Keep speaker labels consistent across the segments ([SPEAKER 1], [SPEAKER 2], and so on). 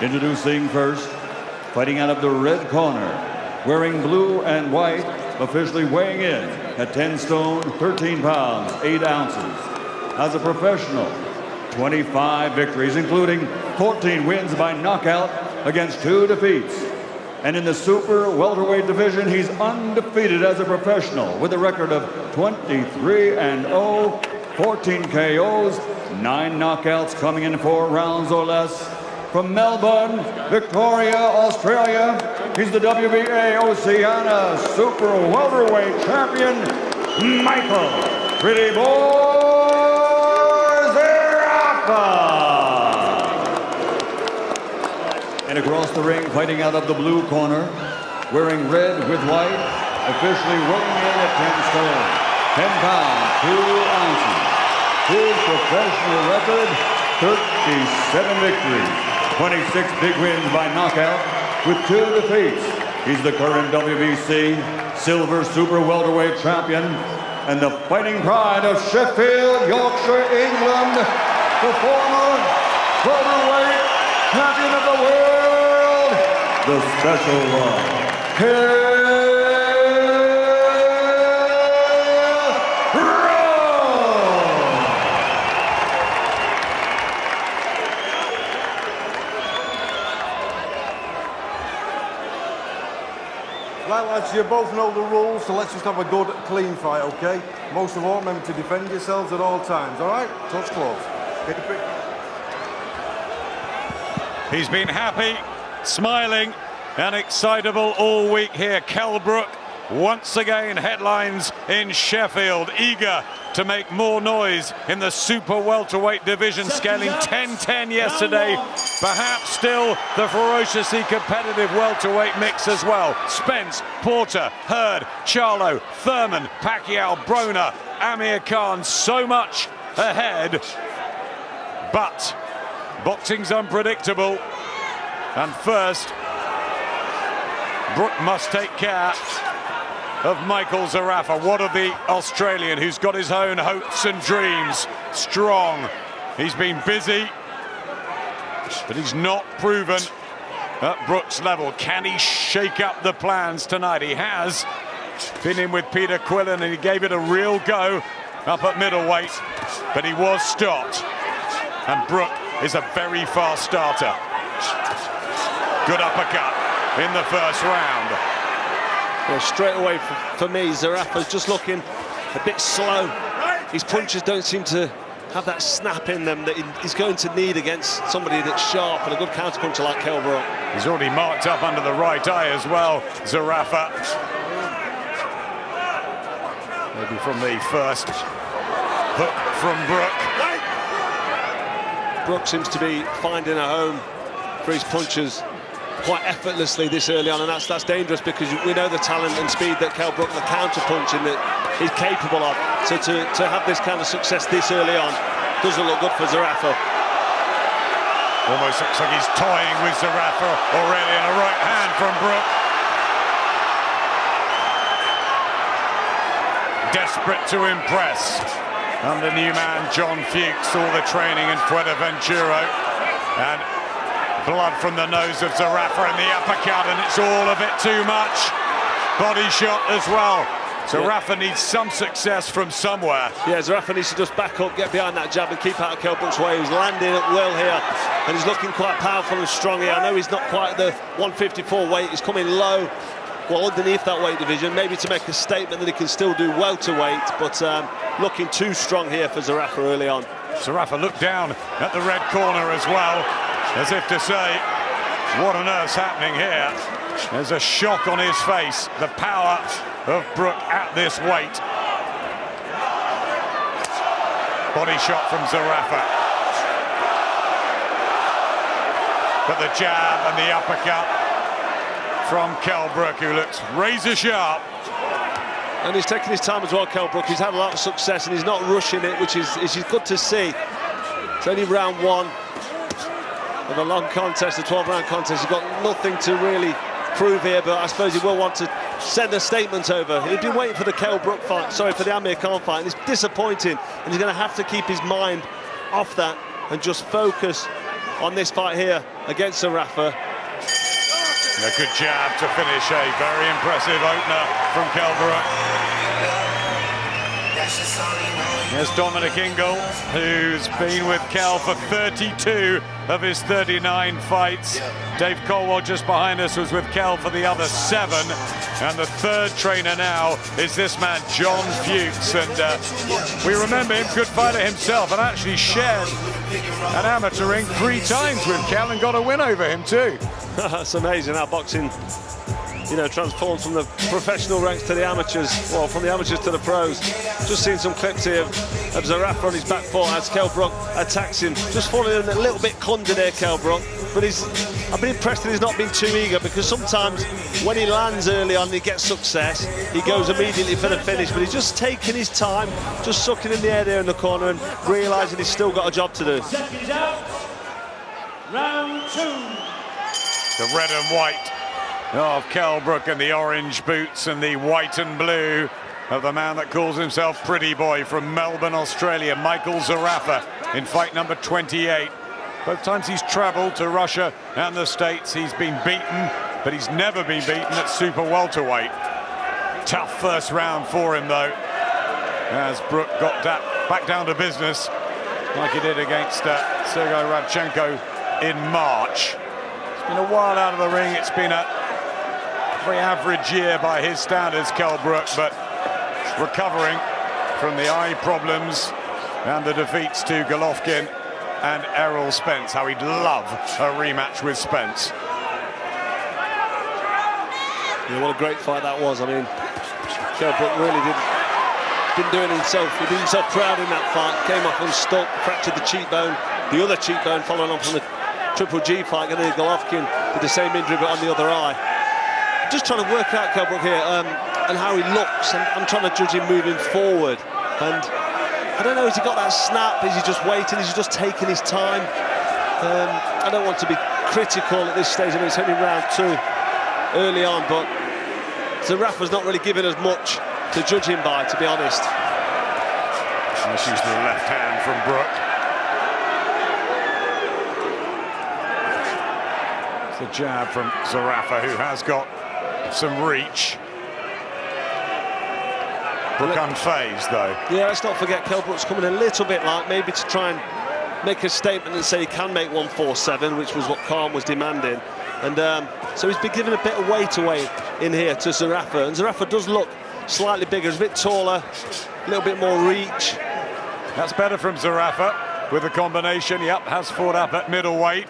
[SPEAKER 1] Introducing first, fighting out of the red corner, wearing blue and white, officially weighing in at 10 stone, 13 pounds, 8 ounces. As a professional, 25 victories, including 14 wins by knockout against 2 defeats. And in the super welterweight division, he's undefeated as a professional with a record of 23-0, 14 KOs, 9 knockouts coming in 4 rounds or less. From Melbourne, Victoria, Australia, he's the WBA Oceania Super Welterweight Champion, Micheal, Pretty Boy Zerafa. And across the ring, fighting out of the blue corner, wearing red with white, officially weighing in at 10 stone, 10 pounds, 2 ounces. His professional record, 37 victories, 26 big wins by knockout, with 2 defeats. He's the current WBC Silver Super Welterweight Champion and the fighting pride of Sheffield, Yorkshire, England, the former welterweight champion of the world, the special one, Kell.
[SPEAKER 2] Right, lads, you both know the rules, so let's just have a good, clean fight, okay? Most of all, remember to defend yourselves at all times, all right? Touch close. Get the pick.
[SPEAKER 3] He's been happy, smiling, and excitable all week here. Kell Brook, once again, headlines in Sheffield, eager to make more noise in the super welterweight division, scaling 10-10 yesterday. Perhaps still the ferociously competitive welterweight mix as well. Spence, Porter, Hurd, Charlo, Thurman, Pacquiao, Broner, Amir Khan, so much ahead. But boxing's unpredictable. And first, Brook must take care of Micheal Zerafa. What of the Australian who's got his own hopes and dreams? Strong. He's been busy, but he's not proven at Brook's level. Can he shake up the plans tonight? He has been in with Peter Quillen and he gave it a real go up at middleweight, but he was stopped. And Brook is a very fast starter. Good uppercut in the first round.
[SPEAKER 4] Well, straight away for me, Zerafa's just looking a bit slow. His punches don't seem to have that snap in them that he's going to need against somebody that's sharp and a good counterpuncher like Kell Brook.
[SPEAKER 3] He's already marked up under the right eye as well, Zerafa. Maybe from the first hook from Brook.
[SPEAKER 4] Brook seems to be finding a home for his punches quite effortlessly this early on, and that's dangerous because we know the talent and speed that Kell Brook, the counter-punching that he's capable of. So to have this kind of success this early on doesn't look good for Zerafa.
[SPEAKER 3] Almost looks like he's toying with Zerafa already, and a right hand from Brook. Desperate to impress. Under new man John Fuchs, all the training in Fuerteventura, and blood from the nose of Zerafa and the uppercut, and it's all a bit too much. Body shot as well. Zerafa needs some success from somewhere.
[SPEAKER 4] Yeah, Zerafa needs to just back up, get behind that jab and keep out of Kell Brook's way. He's landing at will here, and he's looking quite powerful and strong here. I know he's not quite the 154 weight, he's coming low, well underneath that weight division, maybe to make a statement that he can still do welterweight, but looking too strong here for Zerafa early on.
[SPEAKER 3] Zerafa looked down at the red corner as well, as if to say, what on earth's happening here? There's a shock on his face, the power of Brook at this weight. Body shot from Zerafa. But the jab and the uppercut from Kell Brook, who looks razor sharp.
[SPEAKER 4] And he's taking his time as well, Kell Brook. He's had a lot of success and he's not rushing it, which is good to see. It's only round one of a long contest, a 12-round contest. He's got nothing to really prove here, but I suppose he will want to send a statement over. He'd been waiting for the Kell Brook fight, sorry, for the Amir Khan fight, and it's disappointing, and he's going to have to keep his mind off that and just focus on this fight here against Zerafa.
[SPEAKER 3] A good jab to finish a very impressive opener from Kell Brook. Here's Dominic Ingle, who's been with Kell for 32 of his 39 fights. Dave Colwell just behind us was with Kell for the other 7. And the third trainer now is this man, John Fuchs. And we remember him, good fighter himself, and actually shared an amateur ring 3 times with Kell and got a win over him too.
[SPEAKER 4] It's amazing how boxing, you know, transforms from the professional ranks to the amateurs, well, from the amateurs to the pros. Just seen some clips here of Zerafa on his back foot as Kell Brook attacks him. Just falling in a little bit conjured there, Kell Brook. But I've been impressed that he's not been too eager, because sometimes when he lands early on, he gets success, he goes immediately for the finish, but he's just taking his time, just sucking in the air there in the corner and realising he's still got a job to do.
[SPEAKER 5] Round 2.
[SPEAKER 3] The red and white of Kell Brook and the orange boots and the white and blue of the man that calls himself Pretty Boy from Melbourne, Australia, Micheal Zerafa, in fight number 28. Both times he's travelled to Russia and the States, he's been beaten, but he's never been beaten at super welterweight. Tough first round for him, though, as Brook got back down to business like he did against Sergei Radchenko in March. It's been a while out of the ring. It's been a very average year by his standards, Kell Brook, but recovering from the eye problems and the defeats to Golovkin and Errol Spence. How he'd love a rematch with Spence.
[SPEAKER 4] Yeah, what a great fight that was. I mean, Kell Brook really didn't do it himself. He did himself proud in that fight. Came off unstuck, fractured the cheekbone, the other cheekbone following on from the Triple G fight. And then Golovkin did the same injury but on the other eye. Just trying to work out Kell Brook here and how he looks. I'm trying to judge him moving forward. And I don't know, has he got that snap? Is he just waiting? Is he just taking his time? I don't want to be critical at this stage. I mean, it's only round 2 early on, but Zerafa's not really given us much to judge him by, to be honest.
[SPEAKER 3] Nice use of the left hand from Brook. It's a jab from Zerafa, who has got some reach. Brook unfazed, though.
[SPEAKER 4] Yeah, let's not forget Kell Brook's coming a little bit light, maybe to try and make a statement and say he can make 147, which was what Khan was demanding. And so he's been given a bit of weight away in here to Zerafa. And Zerafa does look slightly bigger, he's a bit taller, a little bit more reach.
[SPEAKER 3] That's better from Zerafa with the combination. Yep, has fought up at middleweight.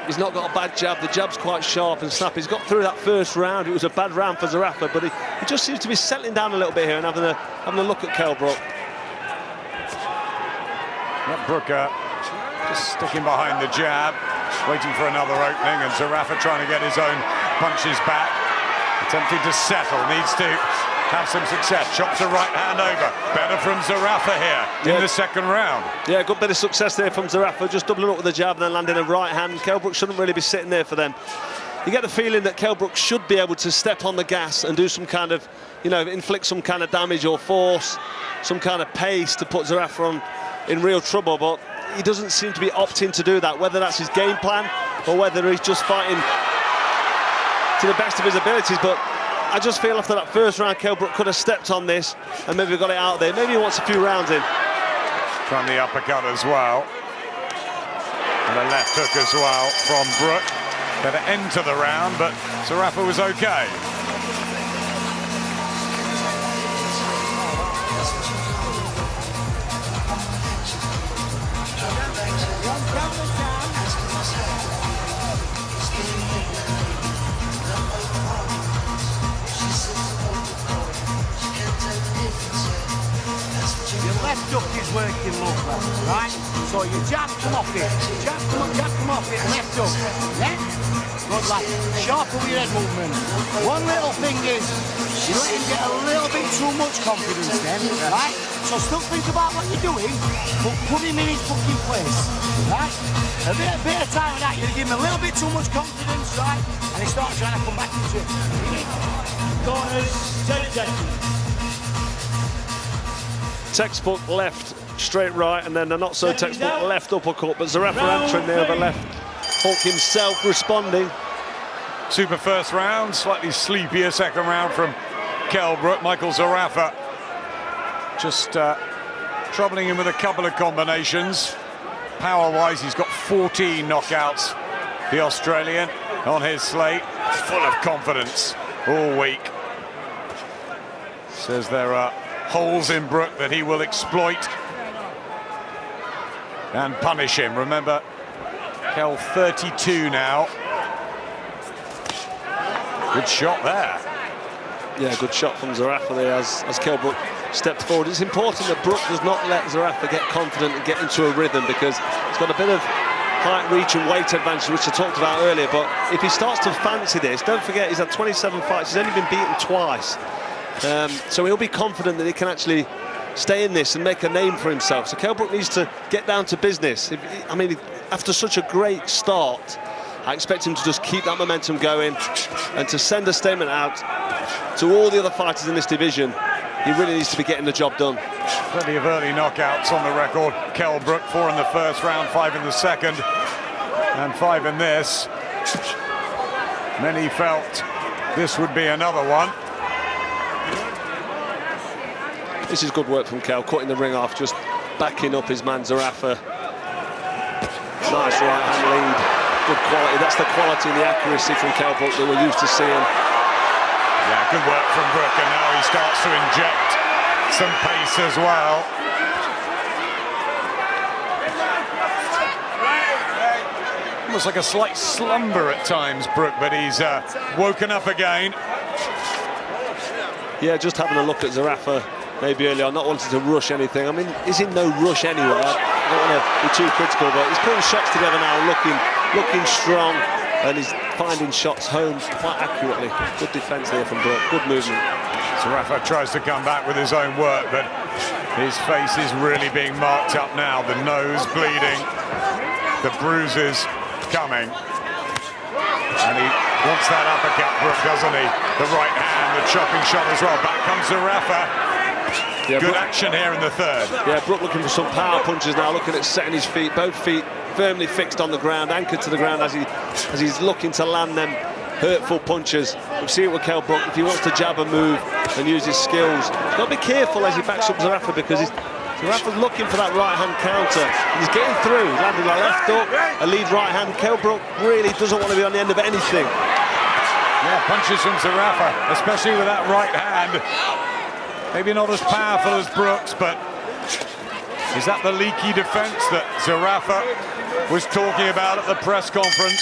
[SPEAKER 4] He's not got a bad jab. The jab's quite sharp and snappy. He's got through that first round. It was a bad round for Zerafa, but he just seems to be settling down a little bit here and having a look at Kell Brook.
[SPEAKER 3] Brook just sticking behind the jab, waiting for another opening, and Zerafa trying to get his own punches back. Attempting to settle, needs to have some success. Chops a right hand over. Better from Zerafa here in the second round.
[SPEAKER 4] Yeah, good bit of success there from Zerafa, just doubling up with the jab and then landing a right hand. Kell Brook shouldn't really be sitting there for them. You get the feeling that Kell Brook should be able to step on the gas and do some kind of, you know, inflict some kind of damage or force, some kind of pace to put Zerafa in real trouble, but he doesn't seem to be opting to do that, whether that's his game plan or whether he's just fighting to the best of his abilities. But I just feel after that first round, Kell Brook could have stepped on this and maybe got it out there. Maybe he wants a few rounds in.
[SPEAKER 3] Trying the uppercut as well. And a left hook as well from Brook. Better end to the round, but Zerafa was okay.
[SPEAKER 5] Left hook is working lovely, right? So you jab come off it, jab come off it, left hook. Yeah? Good lad. Sharp with your head movement. One little thing is, you let him get a little bit too much confidence then, right? So still think about what you're doing, but put him in his fucking place, right? A bit of time with that, you give him a little bit too much confidence, right? And he starts trying to come back into it. Corners, 10 seconds.
[SPEAKER 4] Textbook left straight right, and then a not so textbook left uppercut, but Zerafa answering there with a left hook himself, responding.
[SPEAKER 3] Super first round, slightly sleepier second round from Kell Brook. Micheal Zerafa just troubling him with a couple of combinations. Power-wise, he's got 14 knockouts, the Australian, on his slate. Full of confidence all week. Says there are holes in Brook that he will exploit and punish him. Remember, Kell 32 now. Good shot there.
[SPEAKER 4] Yeah, good shot from Zerafa there as Kell Brook stepped forward. It's important that Brook does not let Zerafa get confident and get into a rhythm, because he's got a bit of height, reach and weight advantage, which I talked about earlier. But if he starts to fancy this, don't forget he's had 27 fights, he's only been beaten twice. So he'll be confident that he can actually stay in this and make a name for himself. So Kell Brook needs to get down to business. I mean, after such a great start, I expect him to just keep that momentum going and to send a statement out to all the other fighters in this division. He really needs to be getting the job done.
[SPEAKER 3] Plenty of early knockouts on the record. Kell Brook, 4 in the first round, 5 in the second, and 5 in this. Many felt this would be another one.
[SPEAKER 4] This is good work from Kell, cutting the ring off, just backing up his man Zerafa. Nice right-hand lead, good quality. That's the quality and the accuracy from Kell Brook that we're used to seeing.
[SPEAKER 3] Yeah, good work from Brook, and now he starts to inject some pace as well. Almost like a slight slumber at times, Brook, but he's woken up again.
[SPEAKER 4] Yeah, just having a look at Zerafa maybe earlier on, not wanting to rush anything. I mean, he's in no rush anyway. I don't want to be too critical, but he's putting shots together now, looking strong, and he's finding shots home quite accurately. Good defence there from Brook, good movement.
[SPEAKER 3] Zerafa tries to come back with his own work, but his face is really being marked up now. The nose bleeding, the bruises coming. And he wants that uppercut, Brook, doesn't he? The right hand, the chopping shot as well. Back comes Zerafa.
[SPEAKER 4] Yeah,
[SPEAKER 3] good
[SPEAKER 4] Brook,
[SPEAKER 3] action here in the third.
[SPEAKER 4] Yeah, Brook looking for some power punches now, looking at setting his feet, both feet firmly fixed on the ground, anchored to the ground as he's looking to land them hurtful punches. We see it with Kell Brook. If he wants to jab and move and use his skills, he's got to be careful as he backs up Zerafa, because Zerafa's looking for that right-hand counter. He's getting through, he's landing a left hook, a lead right hand. Kell Brook really doesn't want to be on the end of anything.
[SPEAKER 3] Yeah, punches from Zerafa, especially with that right hand. Maybe not as powerful as Brook's, but is that the leaky defense that Zerafa was talking about at the press conference?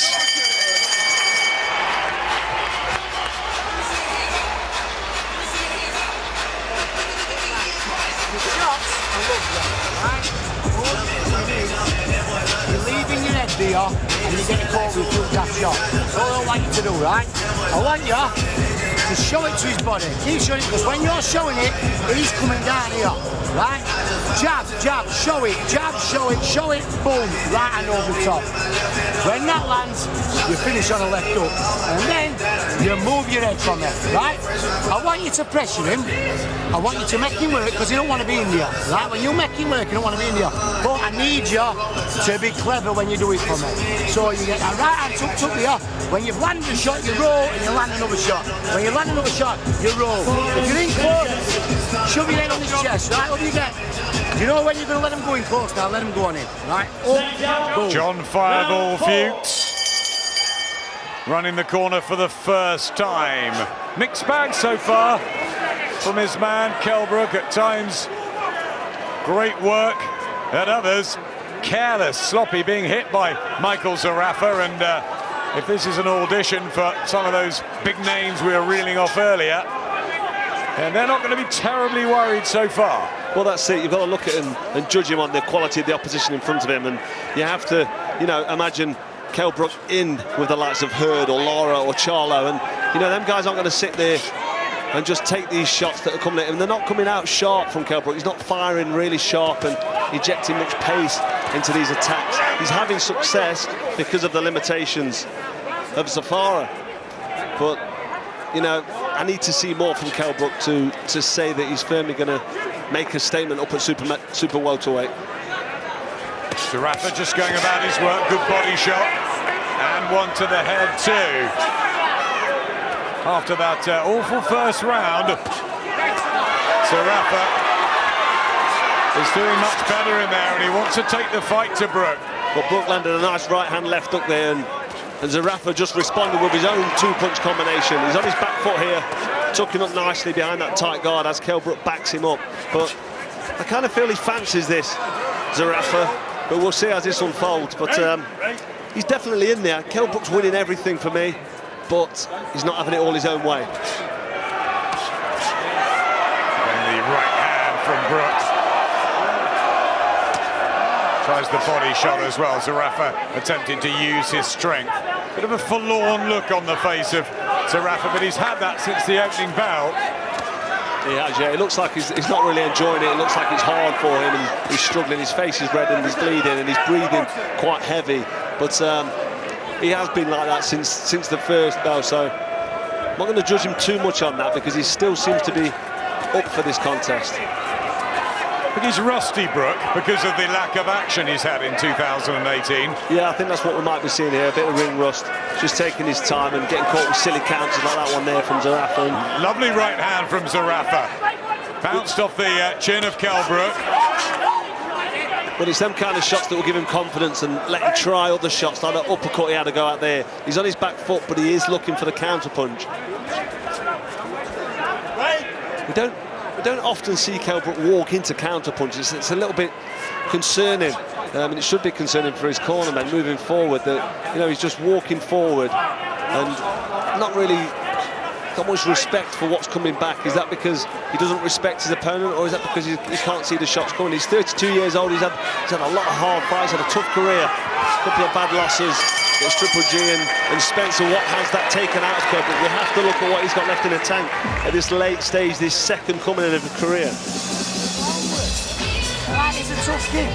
[SPEAKER 5] You're leaving your head there, and you're getting caught with a that shot. That's all I want you to do, right? I want you to show it to his body. Keep showing it, because when you're showing it, he's coming down here, right? Jab, jab, show it, boom, right hand over the top. When that lands, you finish on a left hook, and then you move your head from there, right? I want you to pressure him. I want you to make him work, because he don't want to be in there, right? When you make him work, you don't want to be in there. But I need you to be clever when you do it for me. So you get a right hand tucked up here. When you've landed a shot, you roll, and you land another shot. When you land another shot, you roll. If you're in close, shove your head on his chest, right? What do you get? You know when you're going to let him go in close now, let him go on in, right? Up, boom.
[SPEAKER 3] John Fireball Fuchs running the corner for the first time. Mixed bag so far from his man Kell Brook. At times great work, at others careless, sloppy, being hit by Micheal Zerafa. And if this is an audition for some of those big names we were reeling off earlier, and they're not going to be terribly worried so far.
[SPEAKER 4] Well, that's it. You've got to look at him and judge him on the quality of the opposition in front of him, and you have to, imagine Kell Brook in with the likes of Hurd or Lara or Charlo, and them guys aren't going to sit there and just take these shots that are coming at him. They're not coming out sharp from Kell Brook. He's not firing really sharp and injecting much pace into these attacks. He's having success because of the limitations of Zerafa. But I need to see more from Kell Brook to say that he's firmly going to make a statement up at super welterweight.
[SPEAKER 3] Zerafa just going about his work, good body shot, and one to the head too. After that awful first round, Zerafa is doing much better in there, and he wants to take the fight to Brook.
[SPEAKER 4] But Brook landed a nice right-hand left hook there, and Zerafa just responded with his own two-punch combination. He's on his back foot here, tucking up nicely behind that tight guard as Kell Brook backs him up. But I kind of feel he fancies this, Zerafa, but we'll see as this unfolds. But he's definitely in there. Kell Brook's winning everything for me, but he's not having it all his own way.
[SPEAKER 3] And the right hand from Brook. Tries the body shot as well. Zerafa attempting to use his strength. Bit of a forlorn look on the face of Zerafa, but he's had that since the opening bell.
[SPEAKER 4] He has, yeah. It looks like he's not really enjoying it. It looks like it's hard for him, and he's struggling. His face is red and he's bleeding, and he's breathing quite heavy. But he has been like that since the first bell, so I'm not going to judge him too much on that, because he still seems to be up for this contest.
[SPEAKER 3] But he's rusty, Brook, because of the lack of action he's had in 2018.
[SPEAKER 4] Yeah, I think that's what we might be seeing here, a bit of ring rust. Just taking his time and getting caught with silly counters like that one there from Zerafa.
[SPEAKER 3] Lovely right hand from Zerafa. Bounced off the chin of Kell Brook.
[SPEAKER 4] But it's them kind of shots that will give him confidence and let him try other shots, like that uppercut he had to go out there. He's on his back foot, but he is looking for the counter punch. We don't often see Kell Brook walk into counter punches. It's a little bit concerning, and it should be concerning for his cornermen moving forward, that, you know, he's just walking forward and not really got much respect for what's coming back. Is that because he doesn't respect his opponent, or is that because he can't see the shots coming? He's 32 years old. He's had a lot of hard fights, had a tough career, a couple of bad losses. It's Triple G and Spencer. What has that taken out of Kell Brook? We have to look at what he's got left in the tank at this late stage, this second coming in of the career.
[SPEAKER 5] That is a tough kick.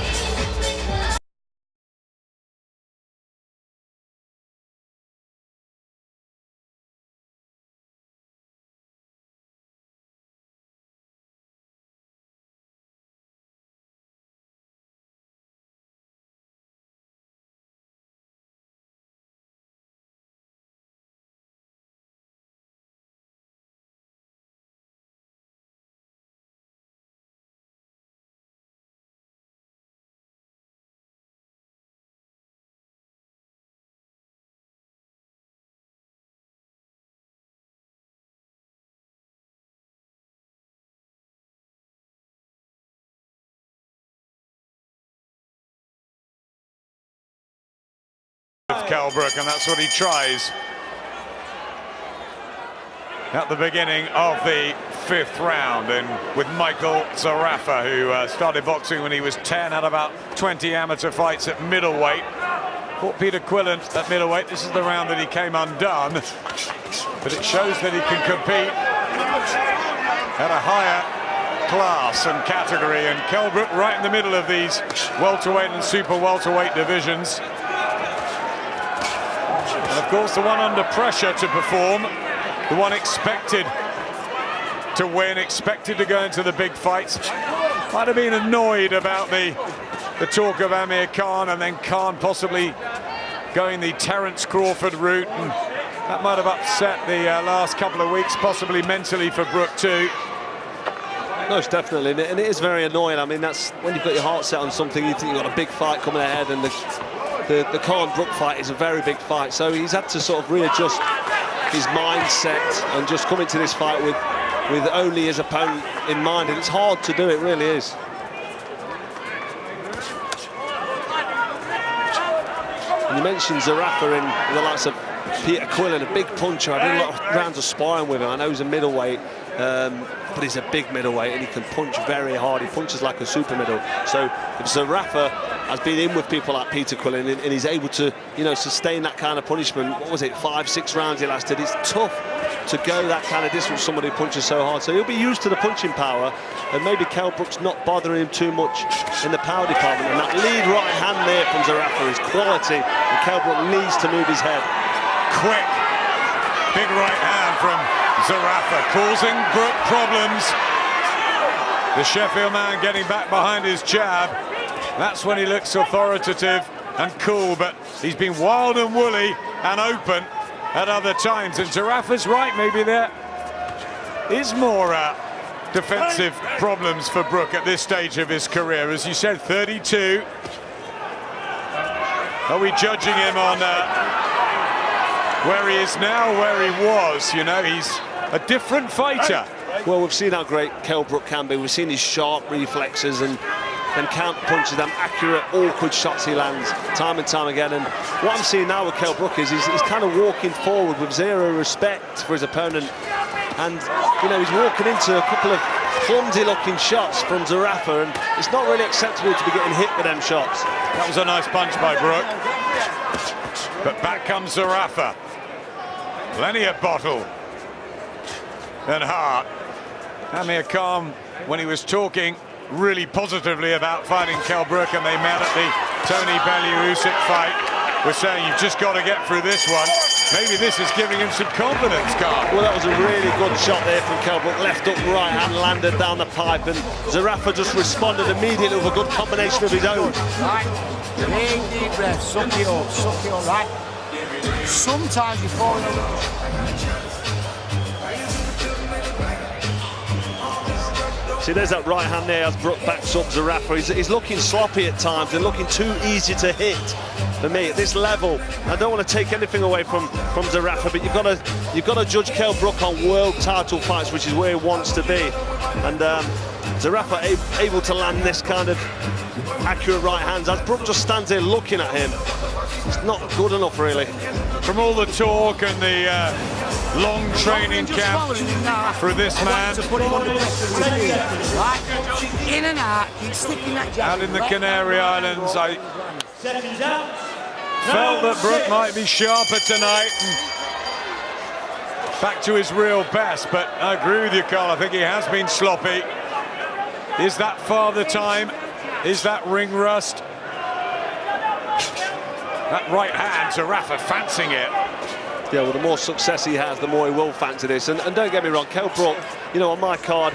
[SPEAKER 3] Kell Brook, and that's what he tries at the beginning of the 5th round. And with Micheal Zerafa, who started boxing when he was 10, had about 20 amateur fights at middleweight. Fought Peter Quillen at middleweight. This is the round that he came undone, but it shows that he can compete at a higher class and category. And Kell Brook right in the middle of these welterweight and super welterweight divisions. And of course, the one under pressure to perform, the one expected to win, expected to go into the big fights, might have been annoyed about the talk of Amir Khan, and then Khan possibly going the Terence Crawford route, and that might have upset the last couple of weeks, possibly mentally for Brook too.
[SPEAKER 4] Most definitely, and it is very annoying. I mean, that's when you've got your heart set on something, you think you've got a big fight coming ahead, and the Khan-Brook fight is a very big fight, so he's had to sort of readjust his mindset and just come into this fight with only his opponent in mind, and it's hard to do, it really is. And you mentioned Zerafa in the likes of Peter Quillen, a big puncher. I did a lot of rounds of sparring with him. I know he's a middleweight, but he's a big middleweight, and he can punch very hard. He punches like a super middle. So if Zerafa has been in with people like Peter Quillen, and he's able to, you know, sustain that kind of punishment. What was it, 5-6 rounds he lasted? It's tough to go that kind of distance with somebody who punches so hard. So he'll be used to the punching power, and maybe Kell Brook's not bothering him too much in the power department. And that lead right hand there from Zerafa is quality, and Kell Brook needs to move his head.
[SPEAKER 3] Quick, big right hand from Zerafa, causing Brook problems. The Sheffield man getting back behind his jab. That's when he looks authoritative and cool, but he's been wild and woolly and open at other times. And Zerafa's right, maybe there is more defensive problems for Brook at this stage of his career. As you said, 32. Are we judging him on where he is now, where he was? You know, he's a different fighter.
[SPEAKER 4] Well, we've seen how great Kell Brook can be. We've seen his sharp reflexes and counter punches, them accurate, awkward shots he lands time and time again. And what I'm seeing now with Kell Brook is he's kind of walking forward with zero respect for his opponent. And, you know, he's walking into a couple of clumsy-looking shots from Zerafa, and it's not really acceptable to be getting hit with them shots.
[SPEAKER 3] That was a nice punch by Brook. But back comes Zerafa. Plenty of bottle and heart. Amir Khan, when he was talking really positively about fighting Kell Brook, and they met at the Tony Bellew-Usyk fight, was saying you've just got to get through this one. Maybe this is giving him some confidence, Khan.
[SPEAKER 4] Well, that was a really good shot there from Kell Brook. Left up, right hand, landed down the pipe, and Zerafa just responded immediately with a good combination of his own.
[SPEAKER 5] Right, big deep breath, suck it up, right? Sometimes you fall in a little...
[SPEAKER 4] See, there's that right hand there as Brook backs up Zerafa. He's looking sloppy at times and looking too easy to hit for me at this level. I don't want to take anything away from Zerafa, but you've got to judge Kell Brook on world title fights, which is where he wants to be. And Zerafa able to land this kind of accurate right hands as Brook just stands there looking at him. It's not good enough, really.
[SPEAKER 3] From all the talk and the long training camp for this man,
[SPEAKER 5] In and out, keep sticking that jab.
[SPEAKER 3] out in the Canary Islands, I felt that Brook might be sharper tonight and back to his real best, but I agree with you, Carl. I think he has been sloppy. Is that father time? Is that ring rust? That right hand, Zerafa fancying it.
[SPEAKER 4] Yeah, well, the more success he has, the more he will fancy this. And don't get me wrong, Kell Brook, you know, on my card,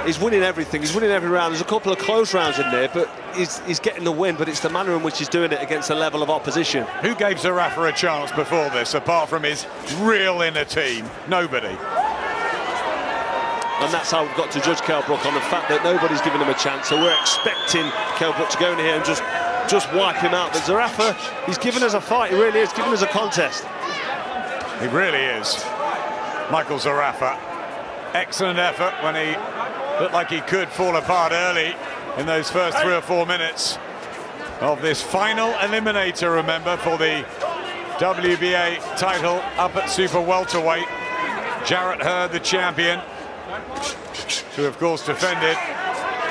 [SPEAKER 4] he's winning everything. He's winning every round. There's a couple of close rounds in there, but he's getting the win. But it's the manner in which he's doing it against a level of opposition.
[SPEAKER 3] Who gave Zerafa a chance before this, apart from his real inner team? Nobody.
[SPEAKER 4] And that's how we've got to judge Kell Brook, on the fact that nobody's giving him a chance. So we're expecting Kell Brook to go in here and just wipe him out. But Zerafa, he's given us a fight. He really is giving us a contest.
[SPEAKER 3] He really is. Micheal Zerafa, excellent effort when he looked like he could fall apart early in those first 3 or 4 minutes of this final eliminator, remember, for the WBA title up at super welterweight. Jarrett Hurd, the champion, who of course defended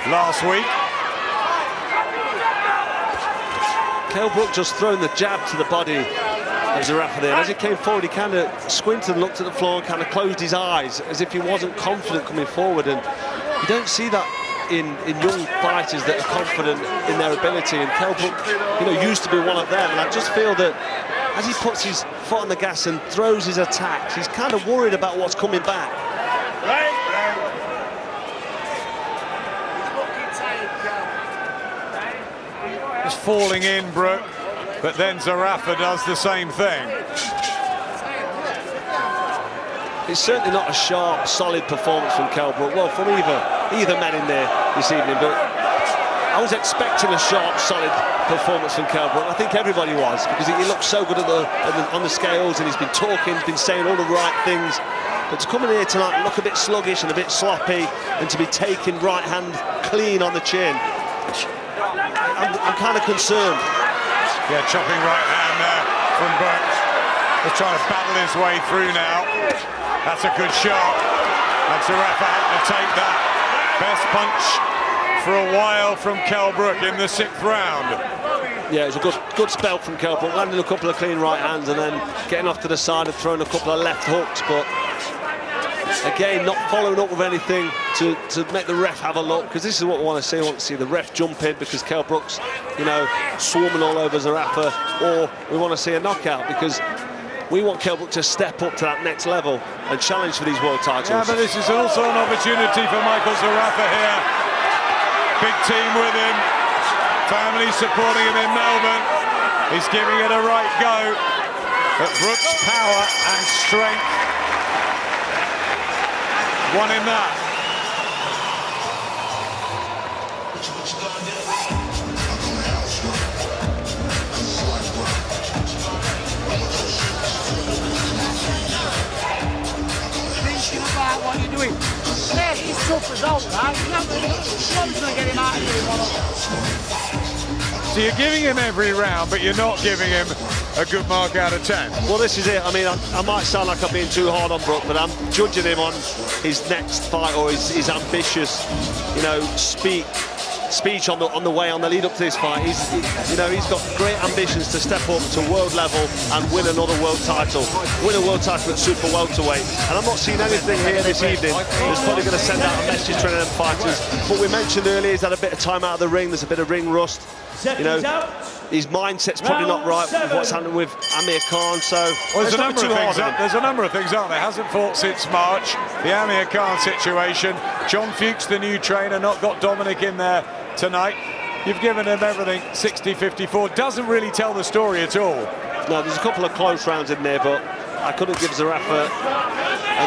[SPEAKER 3] last week.
[SPEAKER 4] Kell Brook just thrown the jab to the body of Zerafa there. And as he came forward, he kind of squinted and looked at the floor and kind of closed his eyes as if he wasn't confident coming forward. And you don't see that in young fighters that are confident in their ability. And Kell Brook, you know, used to be one of them. And I just feel that as he puts his foot on the gas and throws his attacks, he's kind of worried about what's coming back.
[SPEAKER 3] Just falling in, Brook, but then Zerafa does the same thing.
[SPEAKER 4] It's certainly not a sharp, solid performance from Kell Brook. Well, from either man in there this evening, but I was expecting a sharp, solid performance from Kell Brook. I think everybody was, because he looked so good on the scales, and he's been talking, been saying all the right things. But to come in here tonight and look a bit sluggish and a bit sloppy, and to be taking right hand clean on the chin, I'm kind of concerned.
[SPEAKER 3] Yeah, chopping right hand there from Brook. He's trying to battle his way through now. That's a good shot. And Zerafa had to take that. Best punch for a while from Kell Brook in the 6th round.
[SPEAKER 4] Yeah, it was a good spell from Kell Brook, landing a couple of clean right hands and then getting off to the side and throwing a couple of left hooks. But again, not following up with anything to make the ref have a look, because this is what we want to see. We want to see the ref jump in because Kell Brook's, you know, swarming all over Zerafa, or we want to see a knockout because we want Kell Brook to step up to that next level and challenge for these world titles.
[SPEAKER 3] Yeah, but this is also an opportunity for Micheal Zerafa here big team with him, family supporting him in Melbourne. He's giving it a right go. But Brook's power and strength won him that.
[SPEAKER 5] Thinking about what you're doing. Yeah, he's tough as all right. You're not going to get him out of here.
[SPEAKER 3] So you're giving him every round, but you're not giving him a good mark out of 10.
[SPEAKER 4] Well, this is it. I mean, I might sound like I'm being too hard on Brook, but I'm judging him on his next fight or his ambitious, you know, speech on the way, on the lead up to this fight. He's got great ambitions to step up to world level and win another world title, win a world title at super welterweight. And I'm not seeing anything here this evening that's probably going to send out a message to them fighters. But we mentioned earlier he's had a bit of time out of the ring. There's a bit of ring rust. You know, his mindset's probably not right with what's happening with Amir Khan. So
[SPEAKER 3] well, there's a number of things, aren't there? Hasn't fought since March. The Amir Khan situation. John Fuchs, the new trainer, not got Dominic in there tonight. You've given him everything. 60-54 doesn't really tell the story at all.
[SPEAKER 4] No, there's a couple of close rounds in there, but I couldn't give Zerafa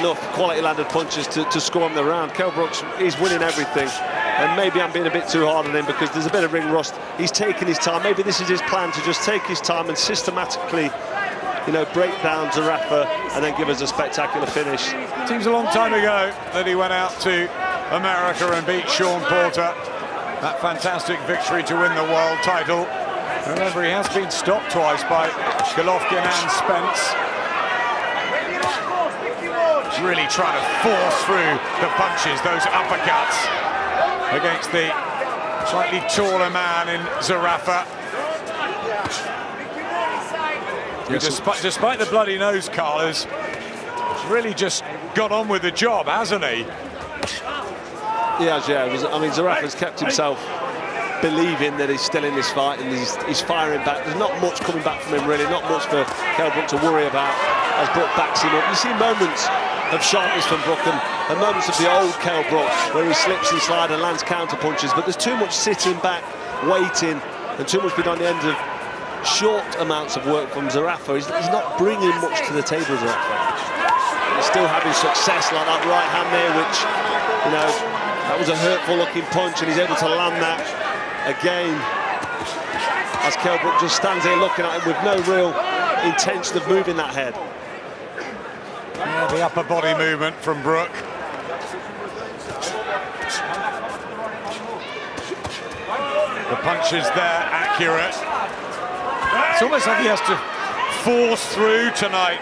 [SPEAKER 4] enough quality landed punches to score him the round. Kell Brooks, he's winning everything. And maybe I'm being a bit too hard on him because there's a bit of ring rust. He's taking his time. Maybe this is his plan, to just take his time and systematically, you know, break down Zerafa and then give us a spectacular finish.
[SPEAKER 3] Seems a long time ago that he went out to America and beat Sean Porter. That fantastic victory to win the world title. Remember, he has been stopped twice by Golovkin and Spence. Really trying to force through the punches, those uppercuts, against the slightly taller man in Zerafa. Despite the bloody nose, Carl has really just got on with the job, hasn't he?
[SPEAKER 4] He has, yeah. I mean, Zerafa's kept himself believing that he's still in this fight and he's firing back. There's not much coming back from him, really, not much for Kell Brook to worry about as Brook backs him up. You see moments of sharpness from Brook and moments of the old Kell Brook where he slips and slides and lands counter punches, but there's too much sitting back, waiting, and too much being on the end of short amounts of work from Zerafa. He's not bringing much to the table, Zerafa. He's still having success, like that right hand there, which, you know, that was a hurtful looking punch, and he's able to land that again as Kell Brook just stands here looking at him with no real intention of moving that head.
[SPEAKER 3] Yeah, the upper body movement from Brook. The punches there, accurate. It's almost like he has to force through tonight,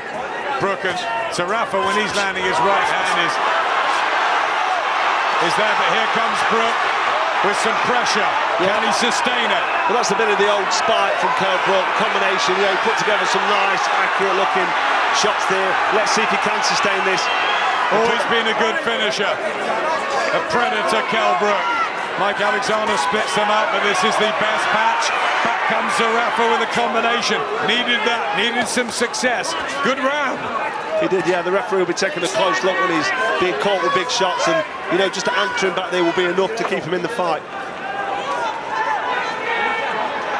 [SPEAKER 3] Brook. And Zerafa, when he's landing his right hand, is there, but here comes Brook with some pressure. Yeah. Can he sustain it?
[SPEAKER 4] Well, that's a bit of the old spite from Kell Brook, combination. You know, he put together some nice, accurate-looking shots there. Let's see if he can sustain this.
[SPEAKER 3] Always been a good finisher. A predator, Kell Brook. Mike Alexander splits them up, but this is the best patch. Back comes Zerafa with a combination. Needed that, needed some success. Good round.
[SPEAKER 4] He did, yeah. The referee will be taking a close look when he's being caught with big shots, and, you know, just to anchor him back there will be enough to keep him in the fight.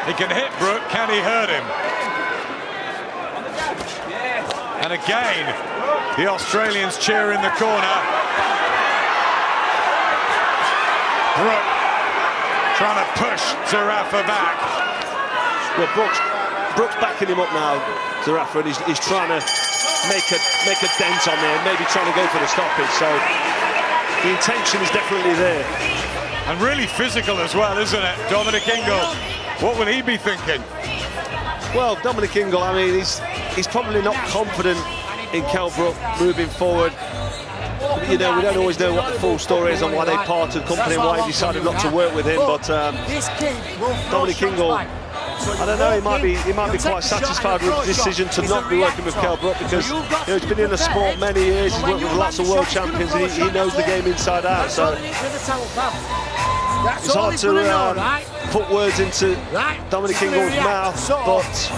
[SPEAKER 3] He can hit Brook, can he hurt him? And again, the Australians cheer in the corner. Brook trying to push Zerafa back.
[SPEAKER 4] Well, Brook's backing him up now, Zerafa, and he's trying to make a dent on there, maybe trying to go for the stoppage. So the intention is definitely there.
[SPEAKER 3] And really physical as well, isn't it? Dominic Ingle, what will he be thinking?
[SPEAKER 4] Well, Dominic Ingle, I mean, he's probably not confident in Kell Brook moving forward. You know, we don't always know what the full story is on why they parted company and why he decided not to work with him. But Dominic Ingle, I don't know, he might be quite satisfied with the decision to not be working with Kell Brook, because, you know, he's been in the sport many years. He's worked with lots of world champions, and he knows the game inside out. So it's hard to put words into Dominic Ingle's mouth, but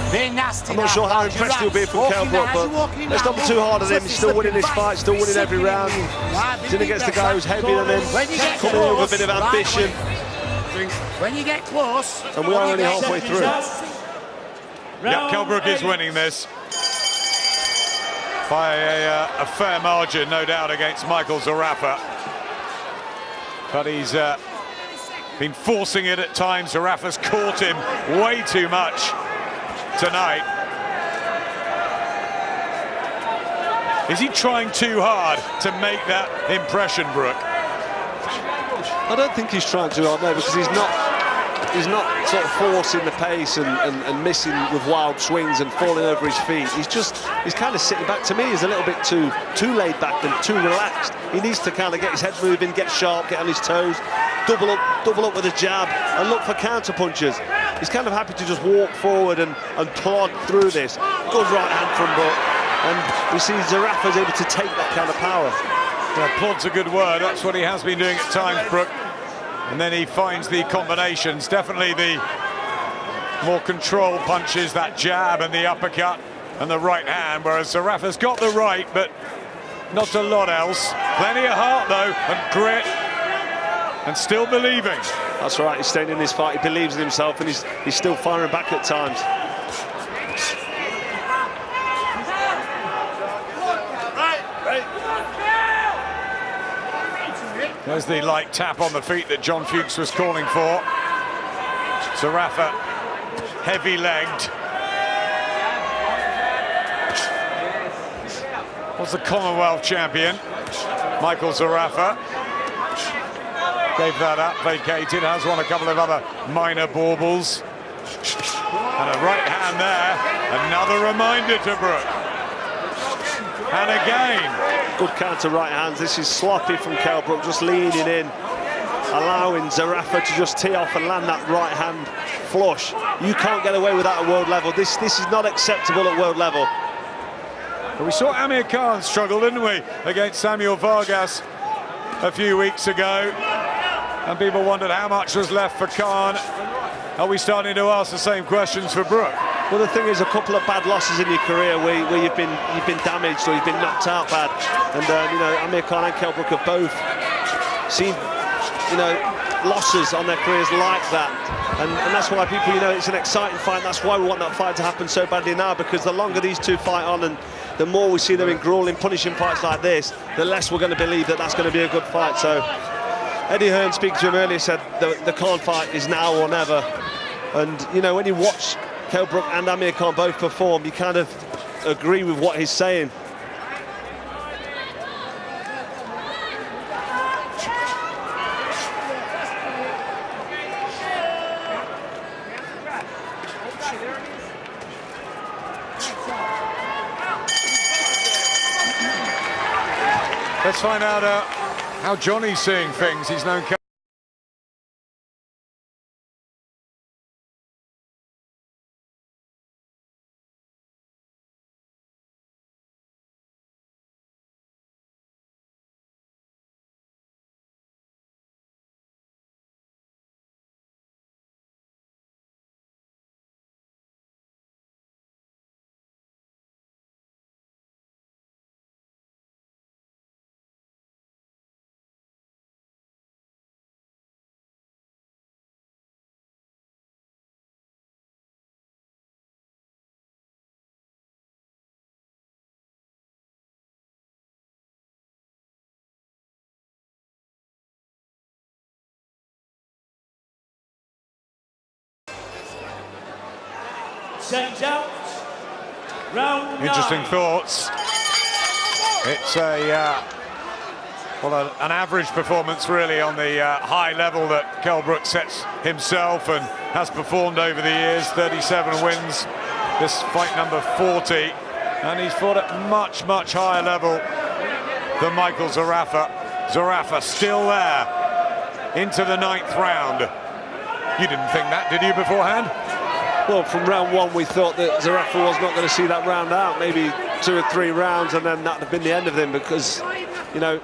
[SPEAKER 4] I'm not sure how impressed he'll be from Kell Brook. But let's not be too hard on him. He's still winning this fight, still winning every round. He's in against the guy who's heavy, and then coming in with a bit of ambition.
[SPEAKER 5] When you get close...
[SPEAKER 4] And we are only halfway through.
[SPEAKER 3] Yeah, Kell Brook is winning this by a fair margin, no doubt, against Micheal Zerafa. But he's been forcing it at times. Zerafa's caught him way too much tonight. Is he trying too hard to make that impression, Brook?
[SPEAKER 4] I don't think he's trying too hard, no, because he's not sort of forcing the pace and missing with wild swings and falling over his feet. He's kind of sitting back. To me, he's a little bit too laid back and too relaxed. He needs to kind of get his head moving, get sharp, get on his toes, double up with a jab and look for counter punches. He's kind of happy to just walk forward and plod through this. Good right hand from Brook, and we see Zerafa's able to take that kind of power.
[SPEAKER 3] Yeah, plod's a good word. That's what he has been doing at times, Brook. And then he finds the combinations. Definitely the more controlled punches, that jab and the uppercut and the right hand, whereas Zerafa's got the right, but not a lot else. Plenty of heart, though, and grit, and still believing.
[SPEAKER 4] That's right, he's staying in this fight. He believes in himself, and he's still firing back at times.
[SPEAKER 3] There's the light tap on the feet that John Fuchs was calling for. Zerafa, heavy-legged. Was the Commonwealth champion, Micheal Zerafa. Gave that up, vacated, has won a couple of other minor baubles. And a right hand there, another reminder to Brook. And again.
[SPEAKER 4] Good counter right hands. This is sloppy from Kell Brook, just leaning in, allowing Zerafa to just tee off and land that right hand flush. You can't get away with that at world level. This is not acceptable at world level.
[SPEAKER 3] Well, we saw Amir Khan struggle, didn't we, against Samuel Vargas a few weeks ago. And people wondered how much was left for Khan. Are we starting to ask the same questions for Brook?
[SPEAKER 4] Well, the thing is, a couple of bad losses in your career where you've been damaged or you've been knocked out bad, and you know, Amir Khan and Kell Brook have both seen, you know, losses on their careers like that, and that's why people, you know, it's an exciting fight. And that's why we want that fight to happen so badly now, because the longer these two fight on and the more we see them in grueling, punishing fights like this, the less we're going to believe that that's going to be a good fight. So Eddie Hearn, speaking to him earlier, said the Khan fight is now or never, and you know, when you watch Kell Brook and Amir Khan both perform, you kind of agree with what he's saying.
[SPEAKER 3] Let's find out how Johnny's seeing things. He's known
[SPEAKER 6] Out. Round
[SPEAKER 3] interesting
[SPEAKER 6] 9.
[SPEAKER 3] thoughts. It's an average performance really on the high level that Kell Brook sets himself and has performed over the years. 37 wins, this fight number 40, and he's fought at much higher level than Micheal Zerafa. Zerafa still there into the 9th round. You didn't think that, did you, beforehand?
[SPEAKER 4] Well, from round 1, we thought that Zerafa was not going to see that round out, maybe 2 or 3 rounds, and then that would have been the end of him, because, you know,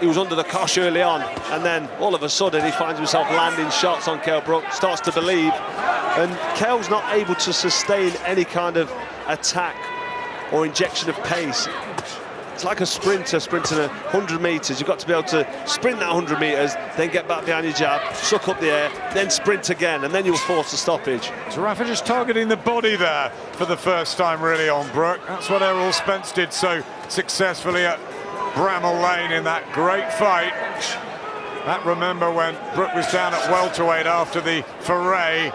[SPEAKER 4] he was under the cosh early on, and then all of a sudden he finds himself landing shots on Kell Brook, starts to believe, and Kell's not able to sustain any kind of attack or injection of pace. it's like a sprinter sprinting 100 metres. You've got to be able to sprint that 100 metres, then get back behind your jab, suck up the air, then sprint again, and then you'll force a stoppage.
[SPEAKER 3] Zerafa just targeting the body there for the first time really on Brook. That's what Errol Spence did so successfully at Bramall Lane in that great fight. That, remember, when Brook was down at welterweight after the foray,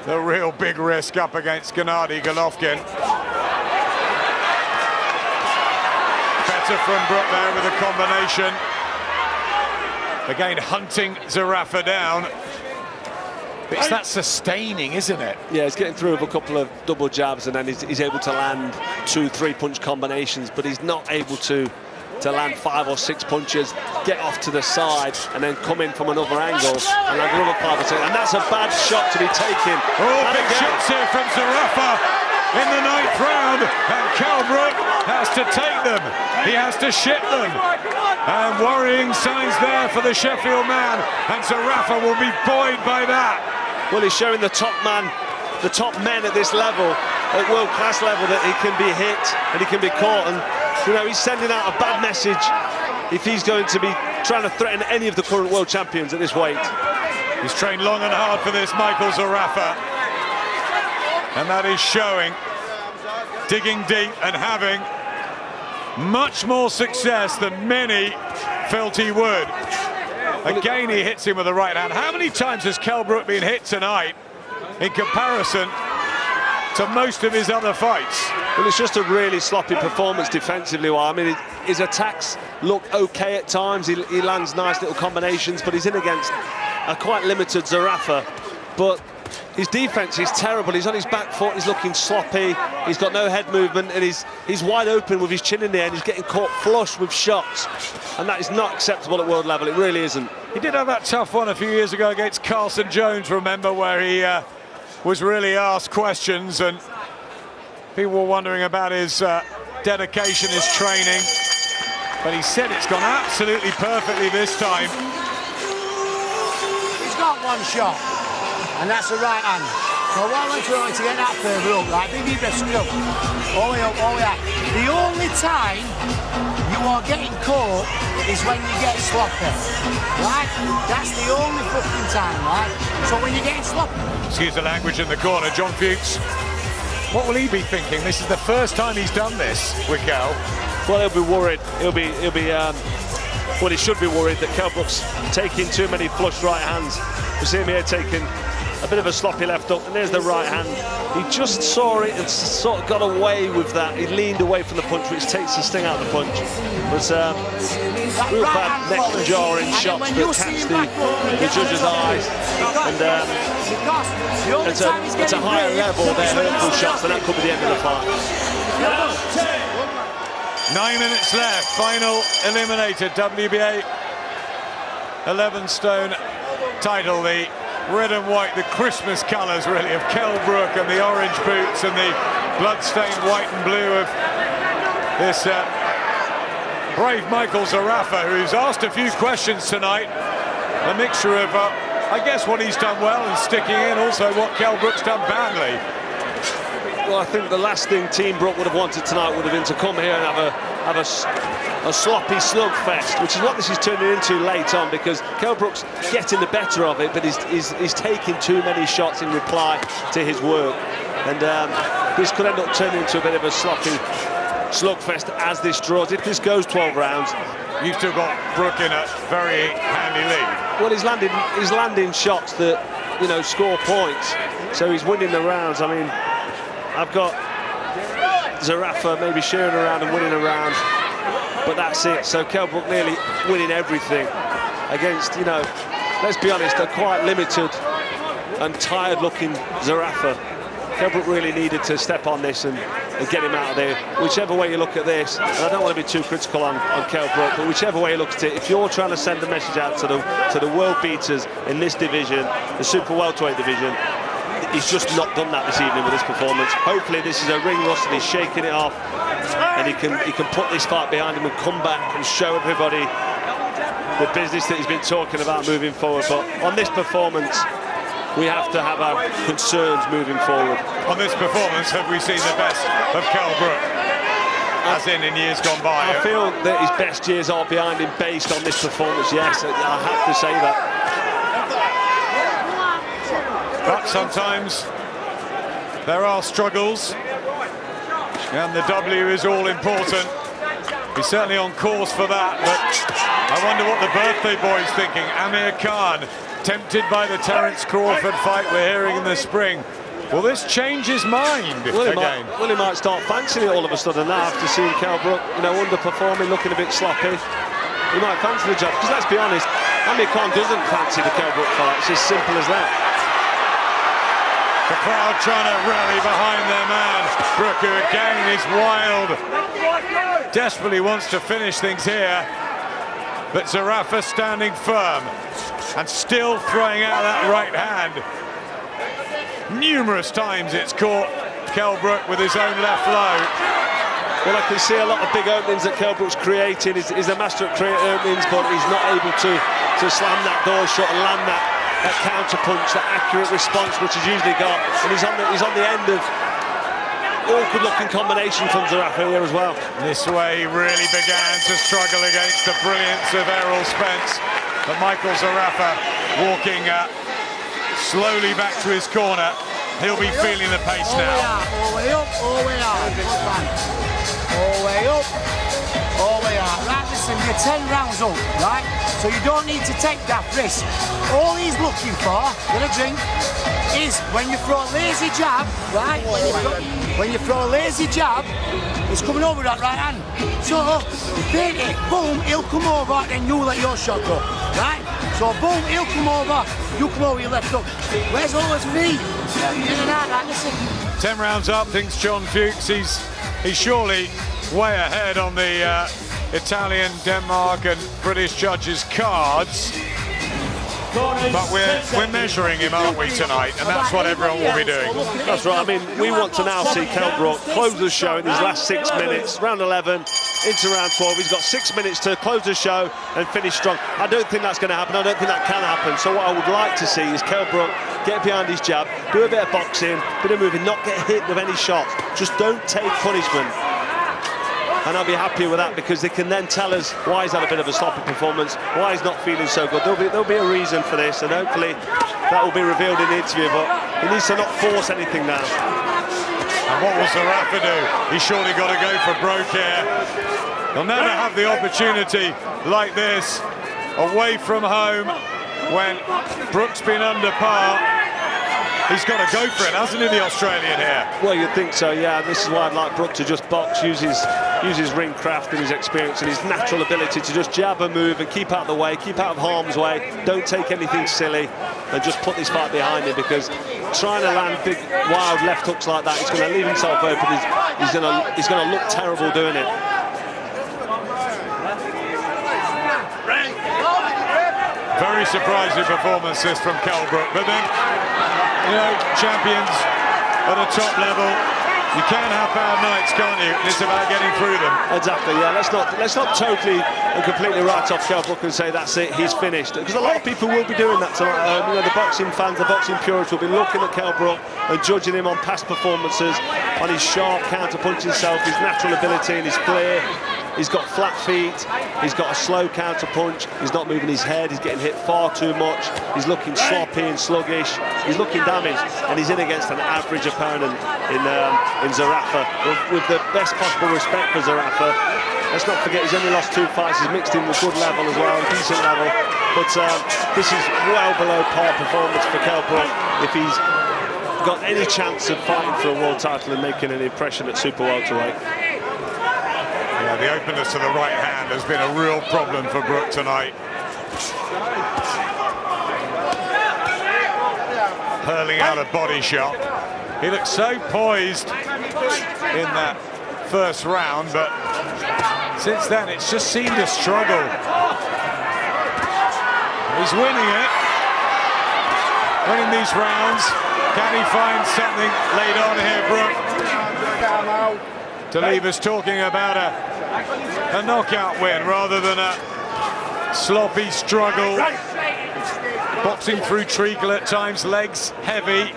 [SPEAKER 3] the real big risk up against Gennady Golovkin. Better from Brook there with a combination. Again, hunting Zerafa down. It's that sustaining, isn't it?
[SPEAKER 4] Yeah, he's getting through with a couple of double jabs, and then he's able to land 2 3-punch combinations, but he's not able to land 5 or 6 punches, get off to the side, and then come in from another angle and land another 5 or 6. And that's a bad shot to be taken.
[SPEAKER 3] Oh, big shots here from Zerafa in the 9th round, and Kell has to take them. He has to ship them. And worrying signs there for the Sheffield man, and Zerafa will be buoyed by that.
[SPEAKER 4] Well, he's showing the top men at this level, at world-class level, that he can be hit and he can be caught. And you know, he's sending out a bad message if he's going to be trying to threaten any of the current world champions at this weight.
[SPEAKER 3] He's trained long and hard for this, Micheal Zerafa, and that is showing. Digging deep and having much more success than many felt he would. Again, he hits him with the right hand. How many times has Kell Brook been hit tonight in comparison to most of his other fights?
[SPEAKER 4] Well, it's just a really sloppy performance defensively. Well, I mean, his attacks look okay at times. He lands nice little combinations, but he's in against a quite limited Zerafa. But his defense is terrible. He's on his back foot, he's looking sloppy, he's got no head movement, and he's wide open with his chin in the air, and he's getting caught flush with shots. And that is not acceptable at world level, it really isn't.
[SPEAKER 3] He did have that tough one a few years ago against Carson Jones, remember, where he was really asked questions, and people were wondering about his dedication, his training. But he said it's gone absolutely perfectly this time.
[SPEAKER 5] He's got one shot, and that's the right hand. So while we're trying to get that further up, right, big breath, suck it up. All the way up, all the way up. The only time you are getting caught is when you get sloppy, right? That's the only fucking time, right? So when you're getting sloppy...
[SPEAKER 3] Excuse the language in the corner, John Fuchs. What will he be thinking? This is the first time he's done this with Kell.
[SPEAKER 4] Well, he'll be worried. Well, he should be worried that Kell Brook's taking too many flush right hands. We see him here taking a bit of a sloppy left up, and there's the right hand. He just saw it and sort of got away with that. He leaned away from the punch, which takes the sting out of the punch. But real bad neck jarring shots that catch the judge's eyes. And at a higher level, they're hurtful shots, and that could be the end of the fight.
[SPEAKER 3] 9 minutes left, final eliminator, WBA 11-stone title, the red and white, the Christmas colours really of Kell Brook, and the orange boots and the blood-stained white and blue of this brave Micheal Zerafa, who's asked a few questions tonight. A mixture of, I guess, what he's done well and sticking in, also what Kell Brook's done badly.
[SPEAKER 4] Well, I think the last thing Team Brook would have wanted tonight would have been to come here and have a sloppy slugfest, which is what this is turning into late on, because Kell Brook's getting the better of it, but he's taking too many shots in reply to his work. And this could end up turning into a bit of a sloppy slugfest as this draws. If this goes 12 rounds,
[SPEAKER 3] you've still got Brook in a very handy lead.
[SPEAKER 4] Well, he's landing shots that, you know, score points, so he's winning the rounds. I mean, I've got Zerafa maybe sharing around and winning a round, but that's it. So Kell Brook nearly winning everything against, you know, let's be honest, a quite limited and tired-looking Zerafa. Kell Brook really needed to step on this and get him out of there. Whichever way you look at this, and I don't want to be too critical on Kell Brook, but whichever way you look at it, if you're trying to send a message out to the world beaters in this division, the super welterweight division, he's just not done that this evening with this performance. Hopefully this is a ring rust and he's shaking it off, and he can put this fight behind him and come back and show everybody the business that he's been talking about moving forward. But on this performance, we have to have our concerns moving forward.
[SPEAKER 3] On this performance, have we seen the best of Kell Brook? as in years gone by.
[SPEAKER 4] I feel that his best years are behind him based on this performance, yes, I have to say that.
[SPEAKER 3] But sometimes there are struggles, and the W is all important. He's certainly on course for that, but I wonder what the birthday boy's thinking. Amir Khan, tempted by the Terence Crawford fight we're hearing in the spring. Will this change his mind again?
[SPEAKER 4] He might start fancying it all of a sudden now after seeing Kell Brook, underperforming, looking a bit sloppy. He might fancy the job, because let's be honest, Amir Khan doesn't fancy the Kell Brook fight. It's as simple as that.
[SPEAKER 3] The crowd trying to rally behind their man. Brook, who again is wild. Desperately wants to finish things here. But Zerafa standing firm and still throwing out that right hand. Numerous times it's caught Kell Brook with his own left low.
[SPEAKER 4] Well, I can see a lot of big openings that Kell Brook's creating. He's a master at creating openings, but he's not able to slam that door shut and land that counter punch, that accurate response which he's usually got. And he's on the end of awkward-looking combination from Zerafa here as well.
[SPEAKER 3] This way he really began to struggle against the brilliance of Errol Spence. But Micheal Zerafa walking slowly back to his corner. He'll be feeling the pace now.
[SPEAKER 5] All way up, all way out. All way up, all way out. Right, listen, you're 10 rounds up, right? So you don't need to take that risk. All he's looking for, get a drink, is when you throw a lazy jab, right? When you throw a lazy jab, it's coming over that right hand. So, you bait it, boom, he'll come over, then you let your shot go, right? So, boom, he'll come over, you come over your left hook. Where's all his feet? In and out, right, listen.
[SPEAKER 3] 10 rounds up, thinks John Fuchs. He's surely way ahead on the Italian, Denmark and British judges' cards. But we're measuring him, aren't we, tonight? And that's what everyone will be doing.
[SPEAKER 4] That's right. I mean, we want to now see Kell Brook close the show in his last 6 minutes. Round 11 into round 12. He's got 6 minutes to close the show and finish strong. I don't think that's going to happen. I don't think that can happen. So what I would like to see is Kell Brook get behind his jab, do a bit of boxing, bit of moving, not get hit with any shots. Just don't take punishment. And I'll be happy with that, because they can then tell us why he's had a bit of a sloppy performance, why he's not feeling so good. There'll be a reason for this, and hopefully that will be revealed in the interview, but he needs to not force anything now.
[SPEAKER 3] And what will Zerafa do? He's surely got to go for Brook here. He'll never have the opportunity like this, away from home, when Brook's been under par. He's got to go for it, hasn't he, the Australian here?
[SPEAKER 4] Well, you'd think so, yeah. This is why I'd like Brook to just box, use his ring craft and his experience and his natural ability to just jab and move and keep out of the way, keep out of harm's way, don't take anything silly, and just put this fight behind him, because trying to land big, wild left hooks like that, he's going to leave himself open. He's going to look terrible doing it.
[SPEAKER 3] Very surprising performance this from Kell Brook, but then, champions at a top level, you can have bad nights, can't you? It's about getting through them.
[SPEAKER 4] Exactly, yeah. Let's not totally and completely write off Kell Brook and say that's it, he's finished. Because a lot of people will be doing that tonight. The boxing fans, the boxing purists will be looking at Kell Brook and judging him on past performances, on his sharp counter-punch himself, his natural ability and his flair. He's got flat feet, he's got a slow counter-punch, he's not moving his head, he's getting hit far too much, he's looking sloppy and sluggish, he's looking damaged, and he's in against an average opponent in Zerafa. With the best possible respect for Zerafa, let's not forget he's only lost 2 fights, he's mixed in with good level as well, decent level, but this is well below par performance for Kell Brook if he's got any chance of fighting for a world title and making an impression at super welterweight.
[SPEAKER 3] Yeah, the openness to the right hand has been a real problem for Brook tonight. Hurling out a body shot. He looked so poised in that first round, but since then it's just seemed a struggle. He's winning it. Winning these rounds. Can he find something late on here, Brook, to leave us talking about a knockout win rather than a sloppy struggle, boxing through treacle at times, legs heavy.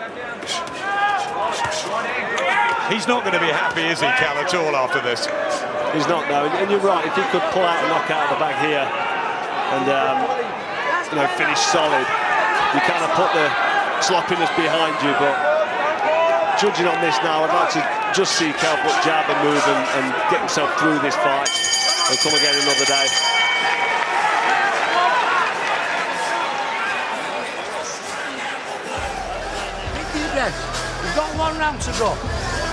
[SPEAKER 3] He's not going to be happy, is he, Kell, at all after this?
[SPEAKER 4] He's not, no. And you're right, if he could pull out a knockout of the bag here and, you know, finish solid, you kind of put the sloppiness behind you. But judging on this now, I'd like to just see Kell Brook jab and move and get himself through this fight and come again another day.
[SPEAKER 5] He's got 1 round to go.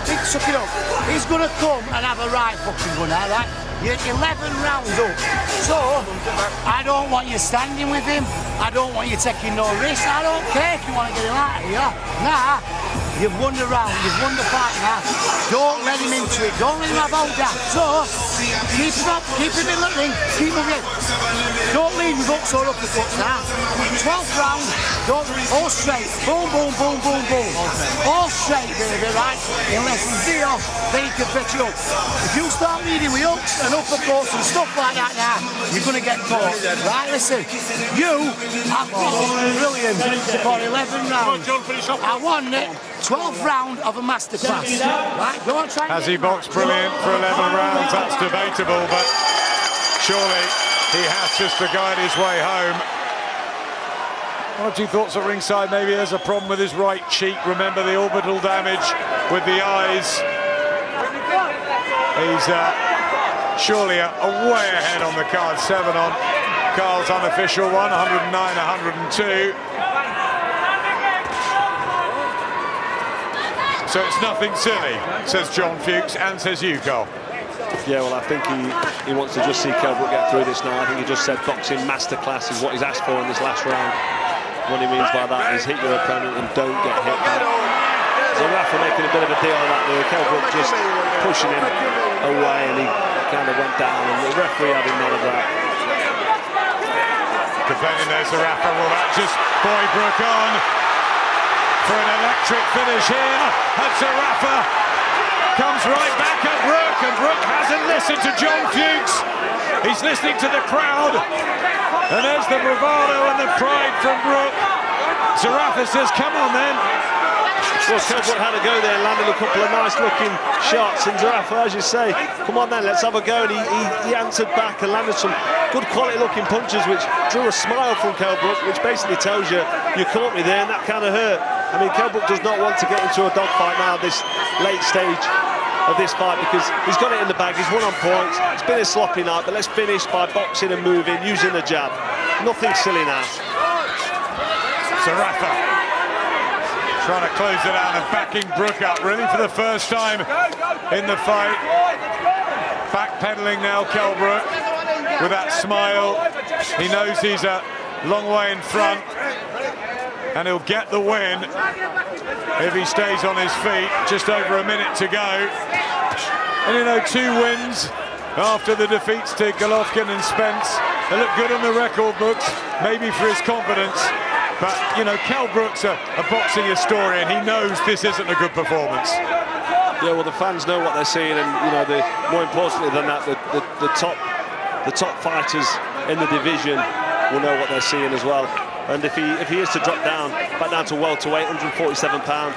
[SPEAKER 5] Big, suck it up. He's going to come and have a right fucking gun now, right? You're 11 rounds up. So, I don't want you standing with him. I don't want you taking no risk. I don't care if you want to get him out of here. Nah, you've won the round. You've won the fight now. Don't let him into it. Don't let him have hold down. So, keep him up. Keep him in the ring. Keep moving. Don't leave with hooks or uppercuts now. 12th round. Don't, all straight. Boom, boom, boom, boom, boom. All straight, baby, right? Unless he's deal, then he can fetch you up. If you start leading with hooks and uppercuts and stuff like that now, you're going to get caught. Right, listen. You have been brilliant for 11 rounds. I won it. 12th round of a masterclass. Right, go on, try.
[SPEAKER 3] Has he boxed brilliant for 11 rounds? That's debatable, but surely he has just to guide his way home. One or two thoughts at ringside. Maybe there's a problem with his right cheek. Remember the orbital damage with the eyes. He's surely way ahead on the card. 7 on Carl's unofficial one, 109, 102. So it's nothing silly, says John Fuchs, and says you, Cole.
[SPEAKER 4] Yeah, well, I think he wants to just see Kell Brook get through this now. I think he just said boxing masterclass is what he's asked for in this last round. What he means by that is hit your opponent and don't get hit back. Zerafa making a bit of a deal of that there. Kell Brook just pushing him away and he kind of went down and the referee having none of that.
[SPEAKER 3] Complaining there, Zerafa. Will that just buoy Brook on for an electric finish here? And Zerafa comes right back at Brook, and Brook hasn't listened to John Fuchs. He's listening to the crowd. And there's the bravado and the pride from Brook. Zerafa says, come on then.
[SPEAKER 4] Well, Kell Brook had a go there and landed a couple of nice-looking shots. And Zerafa, as you say, come on then, let's have a go. And he answered back and landed some good quality-looking punches, which drew a smile from Kell Brook, which basically tells you, you caught me there, and that kind of hurt. I mean, Kell Brook does not want to get into a dogfight now, this late stage of this fight, because he's got it in the bag, he's won on points, it's been a sloppy night, but let's finish by boxing and moving, using the jab. Nothing silly now.
[SPEAKER 3] Zerafa trying to close it out and backing Brook up, really for the first time in the fight. Backpedaling now, Kell Brook, with that smile. He knows he's a long way in front, and he'll get the win if he stays on his feet. Just over a minute to go. And you know, 2 wins after the defeats to Golovkin and Spence. They look good on the record books, maybe for his confidence. But, you know, Kell Brook's a boxing historian. He knows this isn't a good performance.
[SPEAKER 4] Yeah, well, the fans know what they're seeing, and, you know, more importantly than that, the top fighters in the division will know what they're seeing as well. And if he is to drop down, back down to welterweight, 147-pound,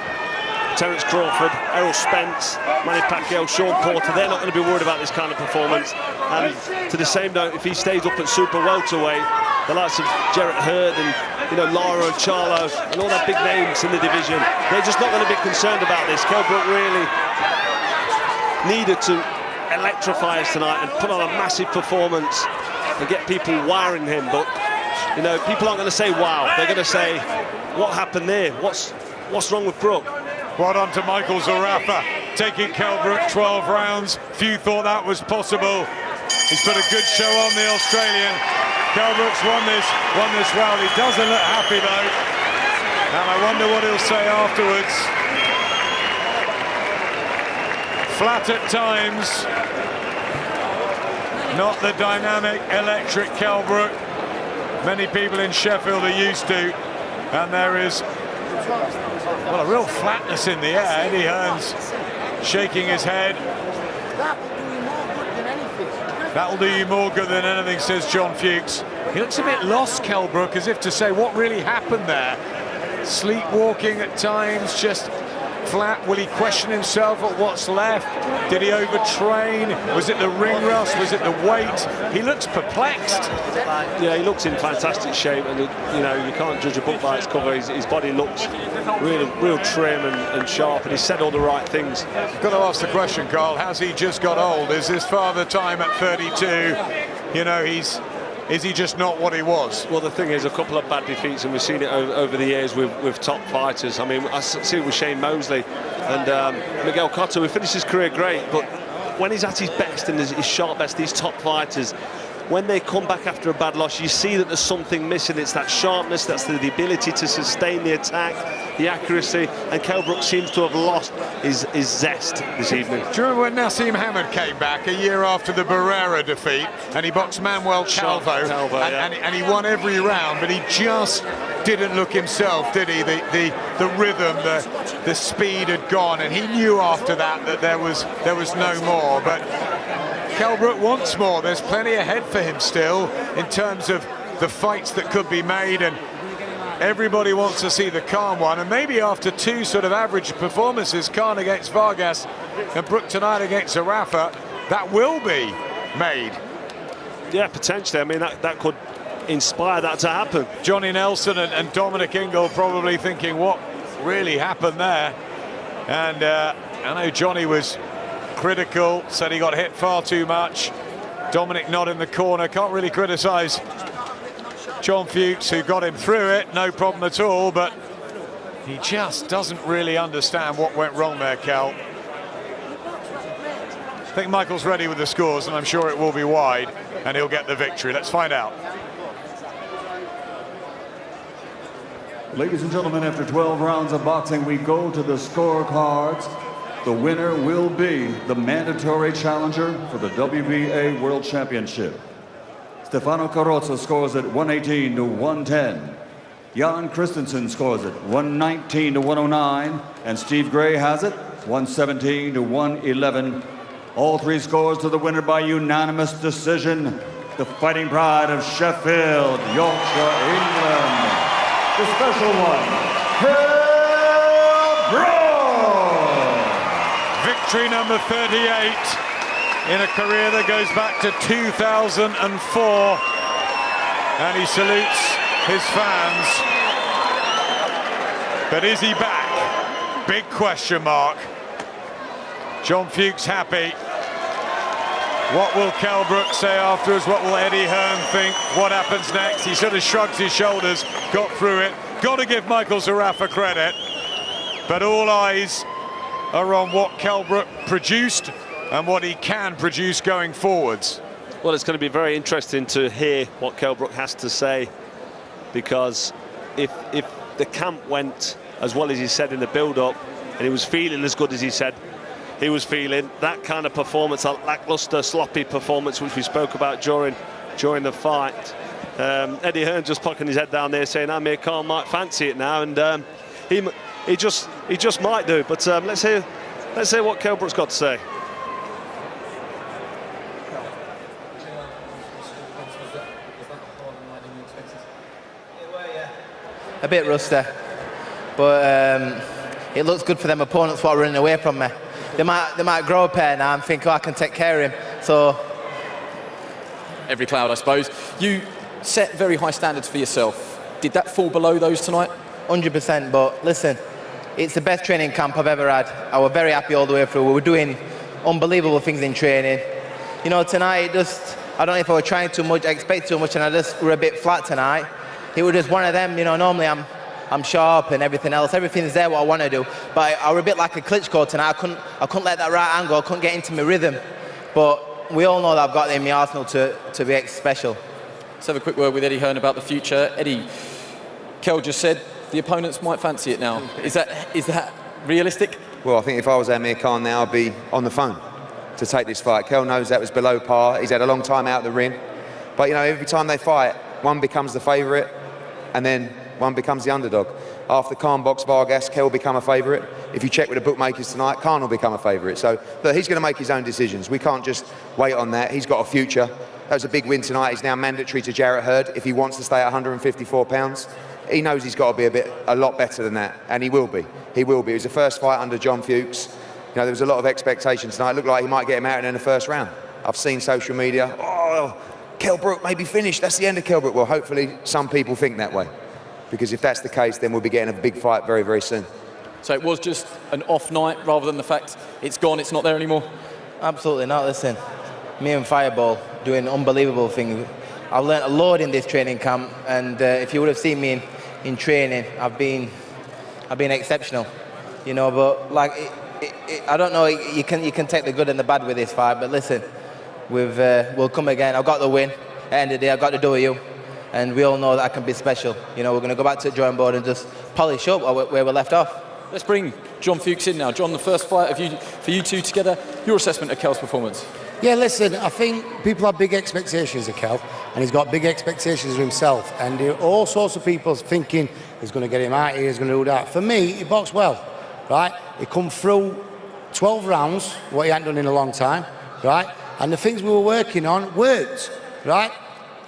[SPEAKER 4] Terence Crawford, Errol Spence, Manny Pacquiao, Sean Porter, they're not going to be worried about this kind of performance. And to the same note, if he stays up at super welterweight, the likes of Jarrett Hurd and, you know, Lara and Charlo and all that big names in the division, they're just not going to be concerned about this. Kell Brook really needed to electrify us tonight and put on a massive performance and get people wiring him. But, you know, people aren't going to say wow. They're going to say, what happened there? What's wrong with Brook?
[SPEAKER 3] Well done to Micheal Zerafa, taking Kell Brook 12 rounds. Few thought that was possible. He's put a good show on, the Australian. Kell Brook's won this round. He doesn't look happy though, and I wonder what he'll say afterwards. Flat at times, not the dynamic, electric Kell Brook many people in Sheffield are used to, and there is, well, a real flatness in the air. Eddie Hearn's shaking his head. That will do you more good than anything, says John Fuchs. He looks a bit lost, Kell Brook, as if to say, what really happened there? Sleepwalking at times, just flat? Will he question himself at what's left? Did he overtrain? Was it the ring rust? Was it the weight? He looks perplexed.
[SPEAKER 4] Yeah, he looks in fantastic shape, and you know, you can't judge a book by its cover. His body looks real trim and sharp, and he said all the right things.
[SPEAKER 3] Got to ask the question, Carl, has he just got old? Is his father time at 32? You know, is he just not what he was?
[SPEAKER 4] Well, the thing is, a couple of bad defeats, and we've seen it over the years with top fighters. I mean, I see it with Shane Mosley and Micheal Cotto, who finished his career great, but when he's at his best and his sharp best, these top fighters, when they come back after a bad loss, you see that there's something missing. It's that sharpness, that's the ability to sustain the attack, the accuracy, and Kell Brook seems to have lost his zest this evening.
[SPEAKER 3] Do you remember when Nassim Hamed came back a year after the Barrera defeat, and he boxed Manuel Calvo, and he won every round, but he just didn't look himself, did he? The rhythm, the speed had gone, and he knew after that there was no more. But Kell Brook wants more. There's plenty ahead for him still in terms of the fights that could be made, and everybody wants to see the Khan one. And maybe after two sort of average performances, Khan against Vargas and Brook tonight against Zerafa, that will be made.
[SPEAKER 4] Yeah, potentially. I mean, that could inspire that to happen.
[SPEAKER 3] Johnny Nelson and Dominic Ingle probably thinking, what really happened there? And I know Johnny was critical, said he got hit far too much. Dominic not in the corner, can't really criticise John Fuchs, who got him through it, no problem at all, but he just doesn't really understand what went wrong there, Kell. I think Michael's ready with the scores, and I'm sure it will be wide, and he'll get the victory. Let's find out.
[SPEAKER 1] Ladies and gentlemen, after 12 rounds of boxing, we go to the scorecards. The winner will be the mandatory challenger for the WBA World Championship. Stefano Carrozza scores at 118 to 110. Jan Christensen scores at 119 to 109. And Steve Gray has it 117 to 111. All three scores to the winner by unanimous decision. The fighting pride of Sheffield, Yorkshire, England. The special one, Kell Brook!
[SPEAKER 3] Victory number 38 in a career that goes back to 2004, and he salutes his fans. But is he back? Big question mark. John Fuchs happy. What will Kell Brook say afterwards? What will Eddie Hearn think? What happens next? He sort of shrugs his shoulders, got through it. Got to give Micheal Zerafa credit, but all eyes are on what Kell Brook produced and what he can produce going forwards.
[SPEAKER 4] Well, it's going to be very interesting to hear what Kell Brook has to say, because if the camp went as well as he said in the build-up, and he was feeling as good as he said he was feeling, that kind of performance, a lackluster, sloppy performance, which we spoke about during the fight, Eddie Hearn just pocking his head down there saying Amir Khan might fancy it now, and he just might do. But let's hear what Kell Brook's got to say.
[SPEAKER 7] A bit rusty, but it looks good for them opponents who are running away from me. They might grow a pair now and think, oh, I can take care of him. So
[SPEAKER 8] every cloud, I suppose. You set very high standards for yourself. Did that fall below those tonight?
[SPEAKER 7] 100%, but listen, it's the best training camp I've ever had. I was very happy all the way through. We were doing unbelievable things in training. You know, tonight, I don't know if I was trying too much, I expect too much, and I just were a bit flat tonight. It was just one of them, you know, normally I'm sharp and everything else. Everything's there what I want to do. But I was a bit like a Klitschko tonight. I couldn't let that right angle, I couldn't get into my rhythm. But we all know that I've got it in my arsenal to be special.
[SPEAKER 8] Let's have a quick word with Eddie Hearn about the future. Eddie, Kell just said the opponents might fancy it now. Is that realistic?
[SPEAKER 9] Well, I think if I was Amir Khan now, I'd be on the phone to take this fight. Kell knows that was below par. He's had a long time out of the ring. But, you know, every time they fight, one becomes the favourite, and then one becomes the underdog. After Khan boxed Vargas, Kell will become a favourite. If you check with the bookmakers tonight, Khan will become a favourite. So look, he's going to make his own decisions. We can't just wait on that. He's got a future. That was a big win tonight. He's now mandatory to Jarrett Hurd if he wants to stay at 154 pounds. he knows he's got to be a lot better than that, and he will be. He will be. It was the first fight under John Fuchs. You know, there was a lot of expectation tonight. It looked like he might get him out in the first round. I've seen social media, oh, Kell Brook may be finished. That's the end of Kell Brook. Well, hopefully some people think that way, because if that's the case, then we'll be getting a big fight very, very soon.
[SPEAKER 8] So it was just an off night rather than the fact it's gone, it's not there anymore?
[SPEAKER 7] Absolutely not. Listen, me and Fireball doing unbelievable things. I've learned a lot in this training camp, and if you would have seen me in training, I've been exceptional, you know. But like, I don't know. You can take the good and the bad with this fight, but listen, we'll come again. I've got the win. At the end of the day, I got the W, and we all know that I can be special. You know, we're going to go back to the drawing board and just polish up where we're left off.
[SPEAKER 8] Let's bring John Fuchs in now. John, the first fight for you two together. Your assessment of Kell's performance?
[SPEAKER 5] Yeah, listen, I think people have big expectations of Kell, and he's got big expectations of himself, and all sorts of people thinking he's going to get him out here, he's going to do that. For me, he boxed well, right? He come through 12 rounds, what he hadn't done in a long time, right? And the things we were working on worked, right?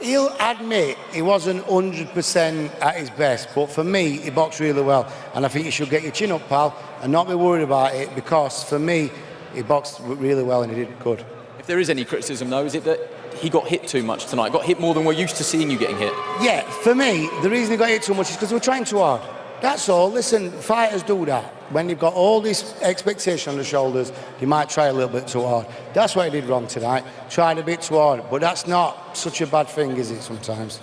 [SPEAKER 5] He'll admit he wasn't 100% at his best, but for me, he boxed really well, and I think you should get your chin up, pal, and not be worried about it, because for me, he boxed really well and he did good.
[SPEAKER 8] If there is any criticism, though, is it that he got hit too much tonight? Got hit more than we're used to seeing you getting hit?
[SPEAKER 5] Yeah, for me, the reason he got hit too much is because we were trying too hard. That's all. Listen, fighters do that. When they've got all this expectation on the shoulders, they might try a little bit too hard. That's what he did wrong tonight. Tried a bit too hard, but that's not such a bad thing, is it, sometimes?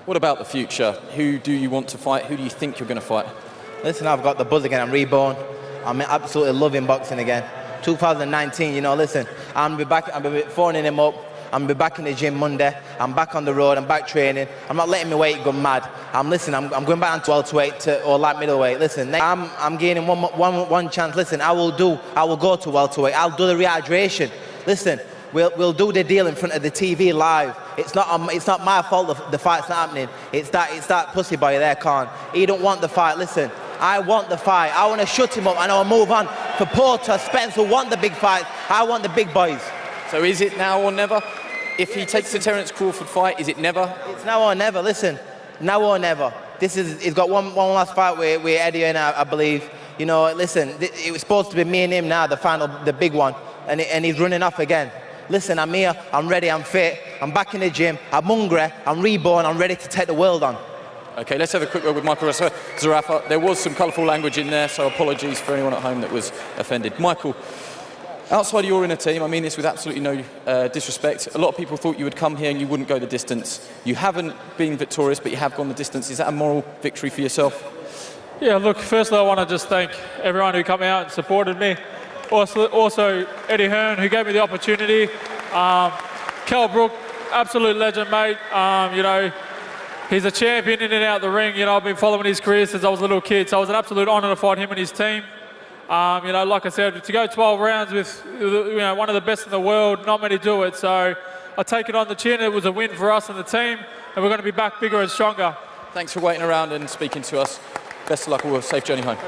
[SPEAKER 8] What about the future? Who do you want to fight? Who do you think you're going to fight?
[SPEAKER 7] Listen, I've got the buzz again. I'm reborn. I'm absolutely loving boxing again. 2019, you know, listen, I'm be phoning him up. I'm be back in the gym Monday. I'm back on the road. I'm back training. I'm not letting my weight go mad. I'm going back on welterweight or light middleweight. Listen, I'm gaining one chance. Listen, I will go to welterweight. I'll do the rehydration. Listen, we'll do the deal in front of the TV live. It's not my fault the fight's not happening. It's that pussy boy there, Khan. He don't want the fight. Listen, I want the fight. I want to shut him up and I'll move on. For Porter, Spence will want the big fights. I want the big boys.
[SPEAKER 8] So is it now or never? If he takes the Terence Crawford fight, is it never?
[SPEAKER 7] It's now or never. Listen, now or never. He's got one last fight with Eddie and I believe. You know, listen, it was supposed to be me and him now, the big one, and he's running off again. Listen, I'm here, I'm ready, I'm fit, I'm back in the gym, I'm hungry, I'm reborn, I'm ready to take the world on.
[SPEAKER 8] Okay, let's have a quick word with Micheal Zerafa. There was some colourful language in there, so apologies for anyone at home that was offended. Micheal, outside of your inner team, I mean this with absolutely no disrespect, a lot of people thought you would come here and you wouldn't go the distance. You haven't been victorious, but you have gone the distance. Is that a moral victory for yourself?
[SPEAKER 6] Yeah, look, firstly I want to just thank everyone who came out and supported me. Also Eddie Hearn, who gave me the opportunity. Kell Brook, absolute legend, mate. You know, he's a champion in and out the ring. You know, I've been following his career since I was a little kid, so it was an absolute honour to fight him and his team. You know, like I said, to go 12 rounds with one of the best in the world, not many do it. So I take it on the chin. It was a win for us and the team, and we're going to be back bigger and stronger.
[SPEAKER 8] Thanks for waiting around and speaking to us. Best of luck, all. Safe journey home.